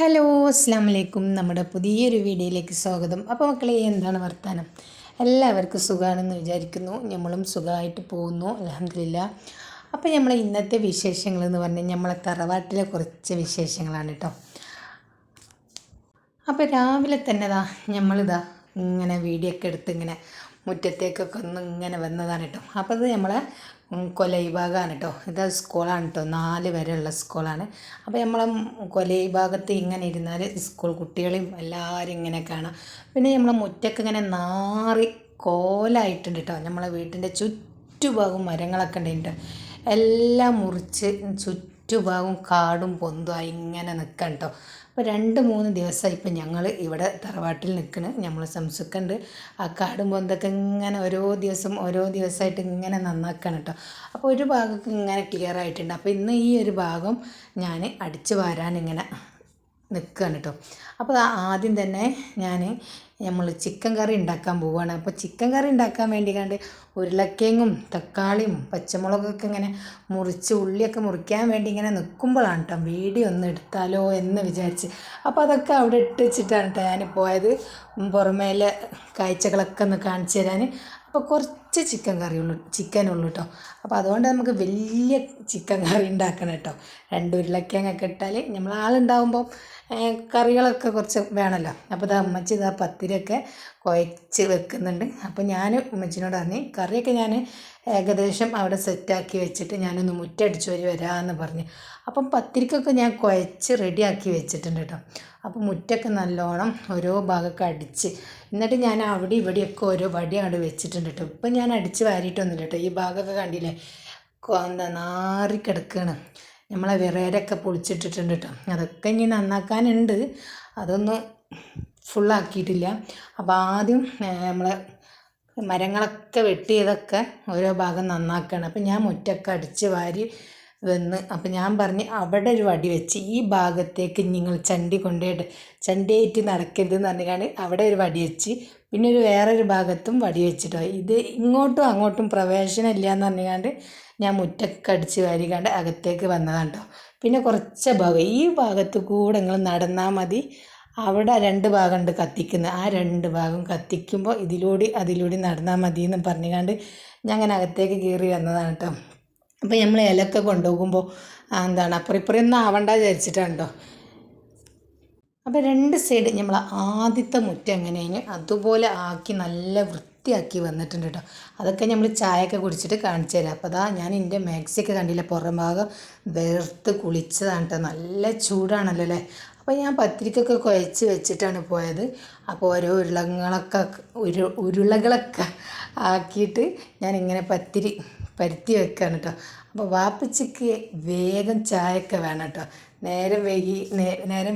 Hello അസ്സാം വലൈക്കും. നമ്മുടെ പുതിയൊരു വീഡിയോയിലേക്ക് സ്വാഗതം. അപ്പോൾ മക്കളെ, എന്താണ് വർത്താനം? എല്ലാവർക്കും സുഖമാണെന്ന് വിചാരിക്കുന്നു. നമ്മളും സുഖമായിട്ട് പോകുന്നു, അൽഹംദുലില്ലാ. അപ്പോൾ നമ്മൾ ഇന്നത്തെ വിശേഷങ്ങളെന്ന് പറഞ്ഞാൽ നമ്മളെ തറവാട്ടിലെ കുറച്ച് വിശേഷങ്ങളാണ് കേട്ടോ. അപ്പോൾ രാവിലെ തന്നെ നമ്മളിതാ ഇങ്ങനെ വീഡിയോ ഒക്കെ എടുത്ത് ഇങ്ങനെ മുറ്റത്തേക്കൊക്കെ ഒന്ന് ഇങ്ങനെ വന്നതാണ് കേട്ടോ. അപ്പോൾ ഇത് നമ്മളെ കൊലൈ ഭാഗമാണ് കേട്ടോ. ഇത് സ്കൂളാണ് കേട്ടോ, 4 വരെയുള്ള സ്കൂളാണ്. അപ്പോൾ നമ്മളെ കൊലൈ ഭാഗത്ത് ഇങ്ങനെ ഇരുന്നാൽ സ്കൂൾ കുട്ടികളെയും എല്ലാവരും ഇങ്ങനെ കാണാം. പിന്നെ നമ്മളെ മുറ്റൊക്കെ ഇങ്ങനെ നാറി കോലായിട്ടുണ്ട് കേട്ടോ. നമ്മളെ വീട്ടിൻ്റെ ചുറ്റുഭാഗവും മരങ്ങളൊക്കെ ഉണ്ടായിട്ട് എല്ലാം മുറിച്ച് ചുറ്റുഭാഗവും കാടും പൊന്തുമായി ഇങ്ങനെ നിൽക്കാം കേട്ടോ. അപ്പോൾ 2-3 ദിവസമായി ഇപ്പം ഞങ്ങൾ ഇവിടെ തറവാട്ടിൽ നിൽക്കണ്. നമ്മൾ സംസുക്കുണ്ട്. ആ കാടും പൊന്തൊക്കെ ഇങ്ങനെ ഓരോ ദിവസമായിട്ട് ഇങ്ങനെ നന്നാക്കണം കേട്ടോ. അപ്പോൾ ഒരു ഭാഗമൊക്കെ ഇങ്ങനെ ക്ലിയർ ആയിട്ടുണ്ട്. അപ്പോൾ ഇന്ന് ഈ ഒരു ഭാഗം ഞാൻ അടിച്ചു വാരാനിങ്ങനെ നിൽക്കുകയാണ് കേട്ടോ. അപ്പോൾ ആദ്യം തന്നെ നമ്മൾ ചിക്കൻ കറി ഉണ്ടാക്കാൻ പോവുകയാണ്. അപ്പോൾ ചിക്കൻ കറി ഉണ്ടാക്കാൻ വേണ്ടി ഉരുളക്കിഴങ്ങും തക്കാളിയും പച്ചമുളകൊക്കെ ഇങ്ങനെ മുറിച്ച് ഉള്ളിയൊക്കെ മുറിക്കാൻ വേണ്ടി ഇങ്ങനെ നിൽക്കുമ്പോഴാണ് കേട്ടോ വീഡിയോ ഒന്ന് എടുത്താലോ എന്ന് വിചാരിച്ച്. അപ്പോൾ അതൊക്കെ അവിടെ ഇട്ട് വെച്ചിട്ടാണ് കേട്ടോ ഞാൻ പോയത്, പുറമേലെ കാഴ്ചകളൊക്കെ ഒന്ന് കാണിച്ചു തരാൻ. അപ്പോൾ കുറച്ച് ചിക്കനുള്ളൂ കേട്ടോ. അപ്പോൾ അതുകൊണ്ട് നമുക്ക് വലിയ ചിക്കൻ കറി ഉണ്ടാക്കണം കേട്ടോ. 2 ഉരുളക്കിഴങ്ങൊക്കെ ഇട്ടാൽ നമ്മൾ ആളുണ്ടാകുമ്പോൾ കറികളൊക്കെ കുറച്ച് വേണമല്ലോ. അപ്പോൾ അമ്മച്ചി പത്തിരിയൊക്കെ കുഴച്ച് വെക്കുന്നുണ്ട്. അപ്പോൾ ഞാൻ ഉമ്മച്ചിനോട് പറഞ്ഞു കറിയൊക്കെ ഞാൻ ഏകദേശം അവിടെ സെറ്റാക്കി വെച്ചിട്ട് ഞാനൊന്ന് മുറ്റടിച്ച് വരാമെന്ന് പറഞ്ഞു. അപ്പം പത്തിരിക്കൊക്കെ ഞാൻ കുഴച്ച് റെഡിയാക്കി വെച്ചിട്ടുണ്ട് കേട്ടോ. അപ്പോൾ മുറ്റൊക്കെ നല്ലോണം ഓരോ ഭാഗമൊക്കെ അടിച്ച്, എന്നിട്ട് ഞാൻ അവിടെ ഇവിടെയൊക്കെ ഓരോ വടി അങ്ങോട്ട് വെച്ചിട്ടുണ്ട് കേട്ടോ. ഇപ്പം ഞാൻ അടിച്ച് വാരിയിട്ടൊന്നുമില്ല കേട്ടോ. ഈ ഭാഗമൊക്കെ കണ്ടില്ലേ, നാറിക്കിടക്കുകയാണ്. നമ്മളെ വിറയരൊക്കെ പൊളിച്ചിട്ടിട്ടുണ്ട് കേട്ടോ. അതൊക്കെ ഇനി നന്നാക്കാനുണ്ട്, അതൊന്നും ഫുള്ളാക്കിയിട്ടില്ല. അപ്പോൾ ആദ്യം നമ്മളെ മരങ്ങളൊക്കെ വെട്ടിയതൊക്കെ ഓരോ ഭാഗം നന്നാക്കണം. അപ്പം ഞാൻ മുറ്റൊക്കെ അടിച്ച് വാരി വന്ന്, അപ്പം ഞാൻ പറഞ്ഞ് അവിടെ ഒരു വടി വെച്ച് ഈ ഭാഗത്തേക്ക് നിങ്ങൾ ചണ്ടിയായിട്ട് നടക്കരുതെന്ന് പറഞ്ഞാൽ അവിടെ ഒരു വടി വെച്ച്, പിന്നെ വേറൊരു ഭാഗത്തും വടി വെച്ചിട്ടോ. ഇത് ഇങ്ങോട്ടും അങ്ങോട്ടും പ്രവേശനം ഇല്ല എന്ന് പറഞ്ഞാണ്ട് ഞാൻ മുറ്റൊക്കെ അടിച്ച് വാരിക്കാണ്ട് അകത്തേക്ക് വന്നതാണ് കേട്ടോ. പിന്നെ കുറച്ച് ഭാഗം ഈ ഭാഗത്ത് കൂടെ നിങ്ങൾ നടന്നാൽ മതി. അവിടെ 2 ഭാഗമുണ്ട് കത്തിക്കുന്നത്. ആ 2 ഭാഗം കത്തിക്കുമ്പോൾ അതിലൂടെ നടന്നാൽ മതി എന്ന് പറഞ്ഞുകൊണ്ട് ഞാൻ അങ്ങനെ അകത്തേക്ക് കയറി വന്നതാണ് കേട്ടോ. അപ്പോൾ നമ്മൾ ഇലയൊക്കെ കൊണ്ടുപോകുമ്പോൾ അപ്പുറം ഇപ്പുറമൊന്നും ആവണ്ട വിചാരിച്ചിട്ടാണ് കേട്ടോ. അപ്പോൾ 2 സൈഡ് നമ്മൾ ആദ്യത്തെ മുറ്റം എങ്ങനെയാണ് അതുപോലെ ആക്കി നല്ല വൃത്തിയാക്കി വന്നിട്ടുണ്ട് കേട്ടോ. അതൊക്കെ നമ്മൾ ചായയൊക്കെ കുടിച്ചിട്ട് കാണിച്ചു തരാം. അപ്പോൾ ഞാൻ എൻ്റെ മാക്സിയൊക്കെ കണ്ടില്ല, പുറം ഭാഗം വേർത്ത് കുളിച്ചതാണ് കേട്ടോ. നല്ല ചൂടാണല്ലോ അല്ലേ. അപ്പോൾ ഞാൻ പത്തിരിക്കൊക്കെ കുഴച്ച് വെച്ചിട്ടാണ് പോയത്. അപ്പോൾ ഓരോ ഉരുളകളൊക്കെ ആക്കിയിട്ട് ഞാനിങ്ങനെ പത്തിരി പരത്തി വെക്കുകയാണ് കേട്ടോ. അപ്പോൾ വാപ്പച്ചിക്ക് വേഗം ചായയൊക്കെ വേണം കേട്ടോ. നേരം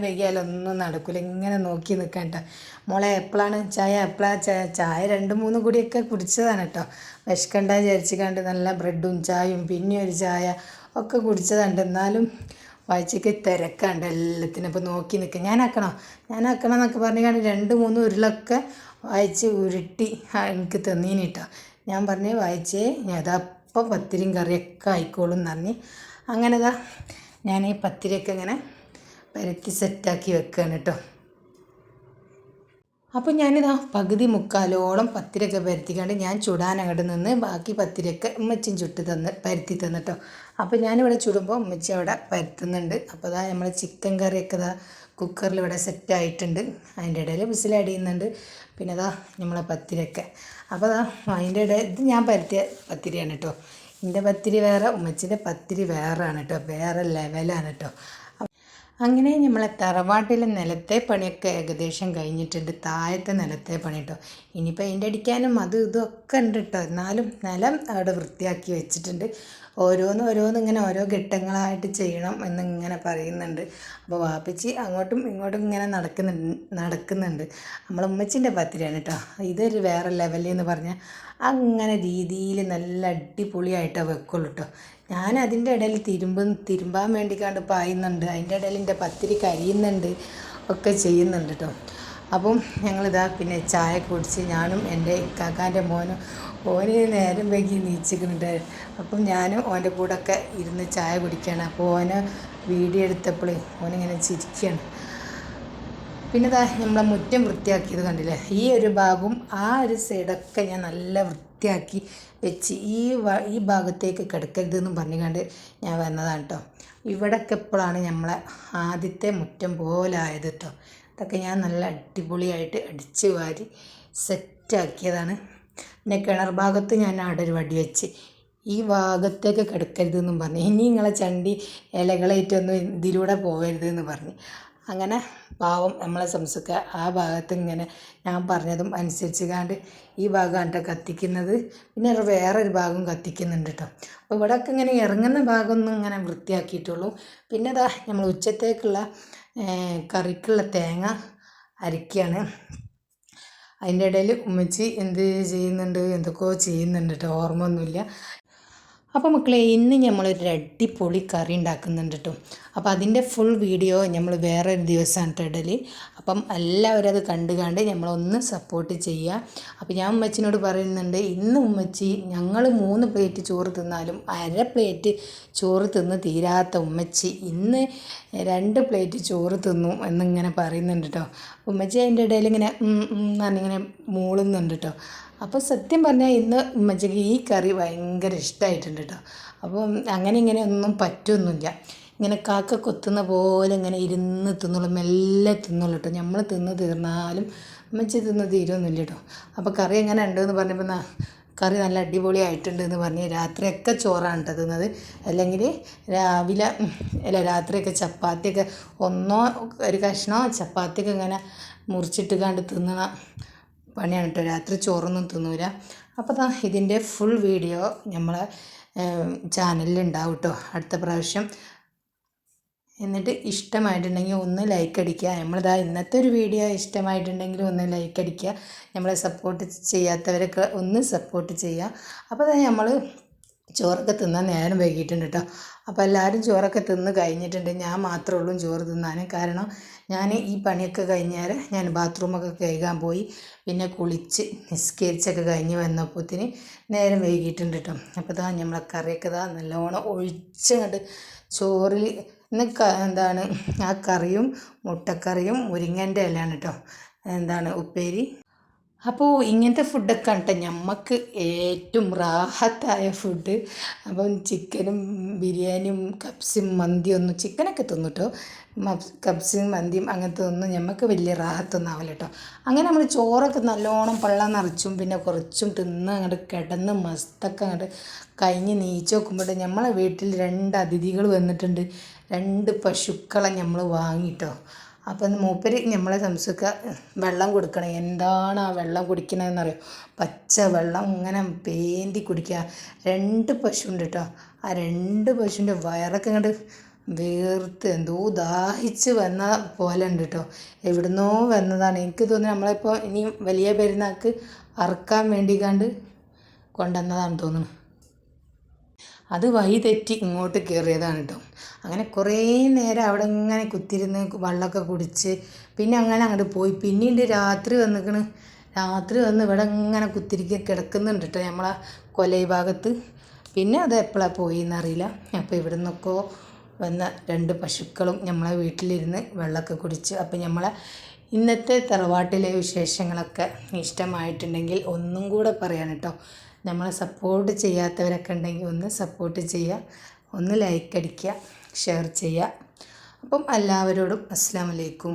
വൈകിയാലൊന്നും നടക്കില്ല, ഇങ്ങനെ നോക്കി നിൽക്കാൻ കേട്ടോ. മോളെ എപ്പോഴാണ് ചായ? ചായ 2-3 കൂടിയൊക്കെ കുടിച്ചതാണ് കേട്ടോ. വിശക്കണ്ട വിചാരിച്ചിക്കാണ്ട് നല്ല ബ്രെഡും ചായയും പിന്നെ ഒരു ചായ ഒക്കെ കുടിച്ചതാണ്. എന്നാലും വായിച്ചൊക്കെ തിരക്കാണ്ട് എല്ലാത്തിനും. അപ്പോൾ നോക്കി നിൽക്കുക, ഞാനാക്കണം എന്നൊക്കെ പറഞ്ഞാണ്ട് 2-3 ഉരുളൊക്കെ വായിച്ച് ഉരുട്ടി എനിക്ക് തന്നീനി കേട്ടോ. ഞാൻ പറഞ്ഞ് വായിച്ചേ അതപ്പം പത്തിരിയും കറിയൊക്കെ ആയിക്കോളും എന്ന് പറഞ്ഞ് അങ്ങനെ ഞാൻ ഈ പത്തിരിയൊക്കെ ഇങ്ങനെ പരത്തി സെറ്റാക്കി വെക്കുകയാണ് കേട്ടോ. അപ്പോൾ പകുതി മുക്കാലോളം പത്തിരിയൊക്കെ പരത്തിക്കാണ്ട് ഞാൻ ചുടാനങ്ങോട്ട് നിന്ന് ബാക്കി പത്തിരിയൊക്കെ ഉമ്മച്ചിയും പരത്തി തന്നിട്ടോ. അപ്പോൾ ഞാനിവിടെ ചുടുമ്പോൾ ഉമ്മച്ചി അവിടെ പരത്തുന്നുണ്ട്. അപ്പോൾ നമ്മൾ ചിക്കൻ കറിയൊക്കെ കുക്കറിൽ ഇവിടെ സെറ്റായിട്ടുണ്ട്. അതിൻ്റെ ഇടയിൽ വിസിലടിയുന്നുണ്ട്. പിന്നെ നമ്മളെ പത്തിരിയൊക്കെ. അപ്പോൾ അതിൻ്റെ ഇടയിൽ ഇത് ഞാൻ പരത്തിയ പത്തിരിയാണ് കേട്ടോ. എൻ്റെ പത്തിരി വേറെ, ഉമ്മച്ചിൻ്റെ പത്തിരി വേറെയാണ് കേട്ടോ, വേറെ ലെവലാണ് കേട്ടോ. അങ്ങനെ നമ്മളെ തറവാട്ടിലെ നിലത്തെ പണിയൊക്കെ ഏകദേശം കഴിഞ്ഞിട്ടുണ്ട്. താഴത്തെ നിലത്തെ പണി കേട്ടോ. ഇനിയിപ്പോൾ അതിൻ്റെ അടിക്കാനും ഇതൊക്കെ ഉണ്ട് കേട്ടോ. എന്നാലും നിലം അവിടെ വൃത്തിയാക്കി വെച്ചിട്ടുണ്ട്. ഓരോന്ന് ഇങ്ങനെ ഓരോ ഘട്ടങ്ങളായിട്ട് ചെയ്യണം എന്നിങ്ങനെ പറയുന്നുണ്ട്. അപ്പോൾ വാപ്പച്ചി അങ്ങോട്ടും ഇങ്ങോട്ടും ഇങ്ങനെ നടക്കുന്നുണ്ട്. നമ്മളെ ഉമ്മച്ചിൻ്റെ പത്തിരിയാണ് കേട്ടോ. ഇതൊരു വേറെ ലെവലിൽ എന്ന് പറഞ്ഞാൽ അങ്ങനെ രീതിയിൽ നല്ല അടിപൊളിയായിട്ടാണ് വെക്കുള്ളൂ കേട്ടോ. ഞാൻ അതിൻ്റെ ഇടയിൽ തിരുമ്പാൻ വേണ്ടിക്കാണ്ട് പായുന്നുണ്ട്. അതിൻ്റെ ഇടയിൽ എൻ്റെ പത്തിരി കരിയുന്നുണ്ട്, ഒക്കെ ചെയ്യുന്നുണ്ട് കേട്ടോ. അപ്പം പിന്നെ ചായ കുടിച്ച് ഞാനും എൻ്റെ ഇക്കാക്കാൻ്റെ മോനും, ഓന് നേരം വൈകി നീച്ചിക്കുന്നുണ്ട്. അപ്പം ഞാനും ഓൻ്റെ കൂടെ ഒക്കെ ഇരുന്ന് ചായ കുടിക്കുകയാണ്. അപ്പോൾ ഓന് വീഡിയോ എടുത്തപ്പോൾ ഓനിങ്ങനെ ചിരിക്കുകയാണ്. പിന്നെ ഇതാ നമ്മളെ മുറ്റം വൃത്തിയാക്കിയത് കണ്ടില്ലേ, ഈ ഒരു ഭാഗവും ആ ഒരു സൈഡൊക്കെ ഞാൻ നല്ല വൃത്തിയാക്കി വെച്ച് ഈ ഭാഗത്തേക്ക് കിടക്കരുതെന്നും പറഞ്ഞുകൊണ്ട് ഞാൻ വന്നതാണ് കേട്ടോ. ഇവിടെയൊക്കെ എപ്പോഴാണ് നമ്മളെ ആദ്യത്തെ മുറ്റം പോലെ ആയത് കേട്ടോ. ഇതൊക്കെ ഞാൻ നല്ല അടിപൊളിയായിട്ട് അടിച്ച് വാരി സെറ്റാക്കിയതാണ്. പിന്നെ കിണർ ഭാഗത്ത് ഞാൻ അവിടെ ഒരു വടി വെച്ച് ഈ ഭാഗത്തേക്ക് കിടക്കരുതെന്നും പറഞ്ഞു. ഇനി നിങ്ങളെ ചണ്ടി ഇലകളായിട്ടൊന്നും ഇതിലൂടെ പോകരുതെന്ന് പറഞ്ഞു. അങ്ങനെ പാവം നമ്മളെ സംസുക്ക ആ ഭാഗത്ത് ഇങ്ങനെ ഞാൻ പറഞ്ഞതും അനുസരിച്ച് കാണ്ട് ഈ ഭാഗമാണ് കേട്ടോ കത്തിക്കുന്നത്. പിന്നെ വേറൊരു ഭാഗം കത്തിക്കുന്നുണ്ട് കേട്ടോ. അപ്പോൾ ഇവിടെയൊക്കെ ഇങ്ങനെ ഇറങ്ങുന്ന ഭാഗമൊന്നും ഇങ്ങനെ വൃത്തിയാക്കിയിട്ടുള്ളൂ. പിന്നെ ഇതാ നമ്മൾ ഉച്ചത്തേക്കുള്ള കറിക്കുള്ള തേങ്ങ അരയ്ക്കുകയാണ്. അതിൻ്റെ ഇടയിൽ ഉമ്മച്ചി എന്ത് ചെയ്യുന്നുണ്ട്, എന്തൊക്കെയോ ചെയ്യുന്നുണ്ട് കേട്ടോ, ഓർമ്മ ഒന്നുമില്ല. അപ്പോൾ മക്കളെ, ഇന്ന് നമ്മളൊരു അടിപൊളി കറി ഉണ്ടാക്കുന്നുണ്ട് കേട്ടോ. അപ്പോൾ അതിൻ്റെ ഫുൾ വീഡിയോ നമ്മൾ വേറെ ഒരു ദിവസമാണ് കേട്ടോ ഇടൽ. അപ്പം എല്ലാവരും അത് കണ്ട് നമ്മളൊന്ന് സപ്പോർട്ട് ചെയ്യുക. അപ്പോൾ ഞാൻ ഉമ്മച്ചിനോട് പറയുന്നുണ്ട്, ഇന്ന് ഉമ്മച്ചി ഞങ്ങൾ 3 പ്ലേറ്റ് ചോറ് തിന്നാലും അര പ്ലേറ്റ് ചോറ് തിന്ന് തീരാത്ത ഉമ്മച്ചി ഇന്ന് 2 പ്ലേറ്റ് ചോറ് തിന്നു എന്നിങ്ങനെ പറയുന്നുണ്ട് കേട്ടോ. ഉമ്മച്ചി അതിൻ്റെ ഇടയിൽ ഇങ്ങനെ പറഞ്ഞിങ്ങനെ മൂളുന്നുണ്ട് കേട്ടോ. അപ്പോൾ സത്യം പറഞ്ഞാൽ ഇന്ന് ഉമ്മച്ചിക്ക് ഈ കറി ഭയങ്കര ഇഷ്ടമായിട്ടുണ്ട് കേട്ടോ. അപ്പം അങ്ങനെ ഇങ്ങനെ ഒന്നും പറ്റൊന്നുമില്ല. ഇങ്ങനെ കാക്ക കൊത്തുന്ന പോലെ ഇങ്ങനെ ഇരുന്ന് തിന്നുള്ളൂ, മെല്ലെ തിന്നുള്ളൂ കേട്ടോ. നമ്മൾ തിന്ന് തീർന്നാലും ഉമ്മച്ചി തിന്ന് തീരുമൊന്നുമില്ല കേട്ടോ. അപ്പോൾ കറി എങ്ങനെ ഉണ്ടെന്ന് പറഞ്ഞപ്പോൾ കറി നല്ല അടിപൊളിയായിട്ടുണ്ട് എന്ന് പറഞ്ഞ് രാത്രിയൊക്കെ ചോറാണ് കേട്ടോ തിന്നത്. അല്ലെങ്കിൽ രാവിലെ രാത്രിയൊക്കെ ചപ്പാത്തിയൊക്കെ ഒന്നോ ഒരു കഷ്ണമോ ചപ്പാത്തിയൊക്കെ ഇങ്ങനെ മുറിച്ചിട്ട് കണ്ട് തിന്നണ പണിയാണ് കേട്ടോ. രാത്രി ചോറൊന്നും തിന്നൂല. അപ്പോൾ ഇതിൻ്റെ ഫുൾ വീഡിയോ നമ്മളെ ചാനലിൽ ഉണ്ടാവും കേട്ടോ അടുത്ത പ്രാവശ്യം. എന്നിട്ട് ഇഷ്ടമായിട്ടുണ്ടെങ്കിൽ ഒന്ന് ലൈക്ക് അടിക്കുക. നമ്മളിതാ ഇന്നത്തെ ഒരു വീഡിയോ ഇഷ്ടമായിട്ടുണ്ടെങ്കിൽ ഒന്ന് ലൈക്ക് അടിക്കുക. നമ്മളെ സപ്പോർട്ട് ചെയ്യാത്തവരൊക്കെ ഒന്ന് സപ്പോർട്ട് ചെയ്യുക. അപ്പോൾ നമ്മൾ ചോറൊക്കെ തിന്നാൻ നേരം വൈകിയിട്ടുണ്ട് കേട്ടോ. അപ്പോൾ എല്ലാവരും ചോറൊക്കെ തിന്ന് കഴിഞ്ഞിട്ടുണ്ട്. ഞാൻ മാത്രമേ ഉള്ളൂ ചോറ് തിന്നാൻ. കാരണം ഞാൻ ഈ പണിയൊക്കെ കഴിഞ്ഞാൽ ഞാൻ ബാത്റൂമൊക്കെ കഴുകാൻ പോയി. പിന്നെ കുളിച്ച് നിസ്കരിച്ചൊക്കെ കഴിഞ്ഞ് വന്നപ്പോഴത്തേന് നേരം വൈകിയിട്ടുണ്ട് കേട്ടോ. അപ്പോൾ നമ്മളെ കറിയൊക്കെ നല്ലോണം ഒഴിച്ചങ്ങോട്ട് ചോറിൽ ഇന്ന് എന്താണ് ആ കറിയും മുട്ടക്കറിയും മുരിങ്ങൻ്റെ ഇലയാണ് കേട്ടോ ഉപ്പേരി. അപ്പോൾ ഇങ്ങനത്തെ ഫുഡൊക്കെ കേട്ടോ നമുക്ക് ഏറ്റവും റാഹത്തായ ഫുഡ്. അപ്പം ചിക്കനും ബിരിയാണിയും കപ്സും മന്തിയൊന്നും, ചിക്കനൊക്കെ തിന്നു കേട്ടോ, കപ്സും മന്തിയും അങ്ങനത്തെ ഒന്നും നമുക്ക് വലിയ റാഹത്തൊന്നും ആവില്ല കേട്ടോ. അങ്ങനെ നമ്മൾ ചോറൊക്കെ നല്ലോണം പള്ളം നിറച്ചും പിന്നെ കുറച്ചും തിന്ന് അങ്ങോട്ട് കിടന്ന് മസ്തൊക്കെ അങ്ങോട്ട് കഴിഞ്ഞ് നീച്ച് നോക്കുമ്പോൾ നമ്മളെ വീട്ടിൽ 2 അതിഥികൾ വന്നിട്ടുണ്ട്. 2 പശുക്കളെ നമ്മൾ വാങ്ങിട്ടോ. അപ്പം മൂപ്പര് നമ്മളെ സംസുക്ക വെള്ളം കൊടുക്കണം. എന്താണ് ആ വെള്ളം കുടിക്കണതെന്നറിയോ? പച്ച വെള്ളം ഇങ്ങനെ പേന്തി കുടിക്കുക. 2 പശുണ്ട് കേട്ടോ. ആ 2 പശുവിൻ്റെ വയറൊക്കെ ഇങ്ങോട്ട് വീർത്ത് എന്തോ ദാഹിച്ച് വന്ന പോലെ ഉണ്ട് കേട്ടോ. എവിടുന്നോ വന്നതാണ്. എനിക്ക് തോന്നുന്നു നമ്മളിപ്പോൾ ഇനി വലിയ പെരുന്നാൾക്ക് അറുക്കാൻ വേണ്ടിക്കാണ്ട് കൊണ്ടുവന്നതാണ് തോന്നുന്നു. അത് വഴി തെറ്റി ഇങ്ങോട്ട് കയറിയതാണ് കേട്ടോ. അങ്ങനെ കുറേ നേരം അവിടെ ഇങ്ങനെ കുത്തിരുന്ന് വെള്ളമൊക്കെ കുടിച്ച് പിന്നെ അങ്ങനെ അങ്ങോട്ട് പോയി. പിന്നീട് രാത്രി വന്ന് ഇവിടെ ഇങ്ങനെ കിടക്കുന്നുണ്ട് കേട്ടോ നമ്മളെ കൊലൈ ഭാഗത്ത്. പിന്നെ അത് എപ്പോഴാണ് പോയി എന്നറിയില്ല. അപ്പോൾ ഇവിടെ നിന്നൊക്കെ വന്ന 2 പശുക്കളും നമ്മളെ വീട്ടിലിരുന്ന് വെള്ളമൊക്കെ കുടിച്ച്. അപ്പോൾ നമ്മളെ ഇന്നത്തെ തറവാട്ടിലെ വിശേഷങ്ങളൊക്കെ ഇഷ്ടമായിട്ടുണ്ടെങ്കിൽ ഒന്നും കൂടെ പറയാൻ കേട്ടോ. നമ്മളെ സപ്പോർട്ട് ചെയ്യാത്തവരൊക്കെ ഉണ്ടെങ്കിൽ ഒന്ന് സപ്പോർട്ട് ചെയ്യുക, ഒന്ന് ലൈക്ക് അടിക്കുക, ഷെയർ ചെയ്യുക. അപ്പം എല്ലാവരോടും അസ്സലാമു അലൈക്കും.